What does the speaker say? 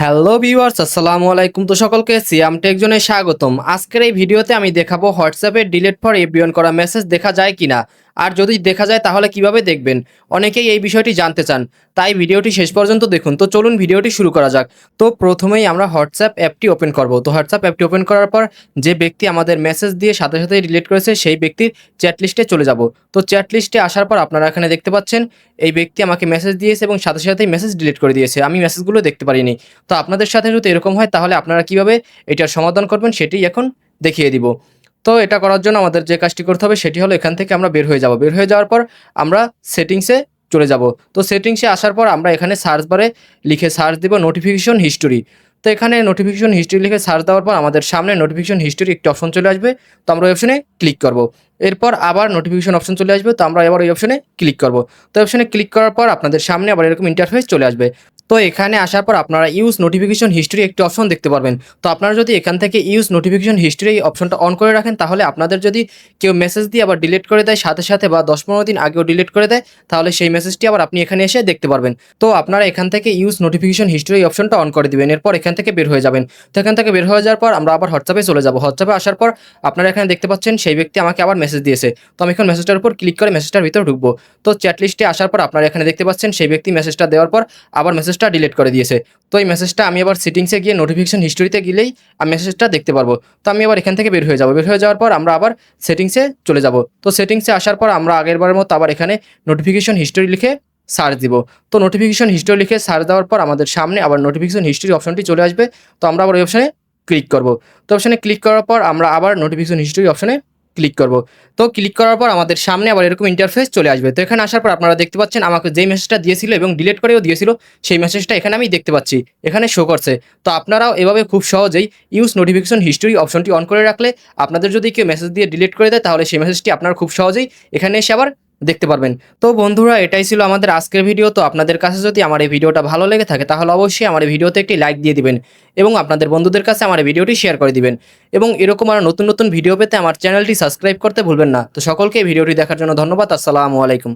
Hello viewers, আসসালামু আলাইকুম। তো সকলকে সিয়াম টেক জোনে স্বাগতম। আজকের এই ভিডিওতে আমি দেখাবো হোয়াটসঅ্যাপে ডিলিট ফর এভরিওয়ান করা মেসেজ দেখা যায় কিনা, আর যদি দেখা যায় তাহলে কিভাবে দেখবেন। অনেকেই এই বিষয়টি জানতে চান, তাই ভিডিওটি শেষ পর্যন্ত দেখুন। তো চলুন ভিডিওটি শুরু করা যাক। তো প্রথমেই আমরা হোয়াটসঅ্যাপ অ্যাপটি ওপেন করব। তো হোয়াটসঅ্যাপ অ্যাপটি ওপেন করার পর যে ব্যক্তি আমাদের মেসেজ দিয়ে সাথে সাথে ডিলিট করেছে সেই ব্যক্তির চ্যাট লিস্টে চলে যাব। তো চ্যাট লিস্টে আসার পর আপনারা এখানে দেখতে পাচ্ছেন এই ব্যক্তি আমাকে মেসেজ দিয়েছে এবং সাথে সাথেই মেসেজ ডিলিট করে দিয়েছে। আমি মেসেজগুলো দেখতে পারিনি। তো আপনাদের সাথে যদি এরকম হয় তাহলে আপনারা কিভাবে এটার সমাধান করবেন সেটিই এখন দেখিয়ে দিব। তো এটা করার জন্য আমাদের যে কাজটি করতে হবে সেটি হলো এখান থেকে আমরা বের হয়ে যাব। বের হয়ে যাওয়ার পর আমরা সেটিংসে চলে যাব। তো সেটিংসে আসার পর আমরা এখানে সার্চ বারে লিখে সার্চ দিব নোটিফিকেশন হিস্টোরি। তো এখানে নোটিফিকেশন হিস্ট্রি লিখে সার্চ দেওয়ার পর আমাদের সামনে নোটিফিকেশন হিস্টোরি একটি অপশন চলে আসবে। তো আমরা ওই অপশনে ক্লিক করব। এরপর আবার নোটিফিকেশন অপশন চলে আসবে। তো আমরা এবার ওই অপশনে ক্লিক করব। তো অপশনে ক্লিক করার পর আপনাদের সামনে আবার এরকম ইন্টারফেস চলে আসবে। তো এখানে আসার পর আপনারা ইউজ নোটিফিকেশন হিস্ট্রি একটি অপশন দেখতে পারবেন। তো আপনারা যদি এখান থেকে ইউজ নোটিফিকেশন হিস্ট্রি এই অপশনটা অন করে রাখেন তাহলে আপনাদের যদি কেউ মেসেজ দিয়ে আবার ডিলিট করে দেয় সাথে সাথে বা 10-15 দিন আগেও ডিলিট করে দেয় তাহলে সেই মেসেজটি আবার আপনি এখানে এসে দেখতে পারবেন। তো আপনারা এখান থেকে ইউজ নোটিফিকেশন হিস্ট্রি এই অপশনটা অন করে দিবেন। এরপর এখান থেকে বের হয়ে যাবেন। তো এখান থেকে বের হয়ে যাওয়ার পর আমরা আবার হোয়াটসঅ্যাপে চলে যাব। হোয়াটসঅ্যাপে আসার পর আপনারা এখানে দেখতে পাচ্ছেন সেই ব্যক্তি আমাকে আবার মেসেজ দিয়েছে। তো আমি এখন মেসেজটার উপর ক্লিক করে মেসেজটার ভিতরে ঢুকবো। তো চ্যাট লিস্টে আসার পর আপনারা এখানে দেখতে পাচ্ছেন সেই ব্যক্তি মেসেজটা দেওয়ার পর আবার মেসেজটা ডিলিট করে দিয়েছে। তো এই মেসেজটা আমি আবার সেটিংসে গিয়ে নোটিফিকেশন হিস্ট্রিতে গেলেই আমি মেসেজটা দেখতে পারবো। তো আমি আবার এখান থেকে বের হয়ে যাব। বের হয়ে যাওয়ার পর আমরা আবার সেটিংসে চলে যাব। তো সেটিংসে আসার পর আমরা আগেরবারের মতো আবার এখানে নোটিফিকেশন হিস্ট্রি লিখে সার্চ দিব। তো নোটিফিকেশন হিস্ট্রি লিখে সার্চ দেওয়ার পর আমাদের সামনে আবার নোটিফিকেশন হিস্ট্রি অপশনটি চলে আসবে। তো আমরা আবার ওই অপশনে ক্লিক করব। তো অপশনে ক্লিক করার পর আমরা আবার নোটিফিকেশন হিস্ট্রি অপশনে ক্লিক করব। তো ক্লিক করার পর আমাদের সামনে আবার এরকম ইন্টারফেস চলে আসবে। তো এখানে আসার পর আপনারা দেখতে পাচ্ছেন আমাকে যেই মেসেজটা দিয়েছিল এবং ডিলিট করেও দিয়েছিল সেই মেসেজটা এখানে আমি দেখতে পাচ্ছি, এখানে শো করছে। তো আপনারাও এভাবে খুব সহজেই ইউজ নোটিফিকেশন হিস্ট্রি অপশনটি অন করে রাখলে আপনাদের যদি কেউ মেসেজ দিয়ে ডিলিট করে দেয় তাহলে সেই মেসেজটি আপনারা খুব সহজেই এখানে এসে আবার দেখতে পারবেন। তো বন্ধুরা, এটাই ছিল আমাদের আজকের ভিডিও। তো আপনাদের কাছে যদি আমার এই ভিডিওটা ভালো লেগে থাকে তাহলে অবশ্যই আমার এই ভিডিওতে একটি লাইক দিয়ে দিবেন এবং আপনাদের বন্ধুদের কাছে আমার এই ভিডিওটি শেয়ার করে দিবেন। এবং এরকম আরও নতুন নতুন ভিডিও পেতে আমার চ্যানেলটি সাবস্ক্রাইব করতে ভুলবেন না। তো সকলকে এই ভিডিওটি দেখার জন্য ধন্যবাদ। আসসালামু আলাইকুম।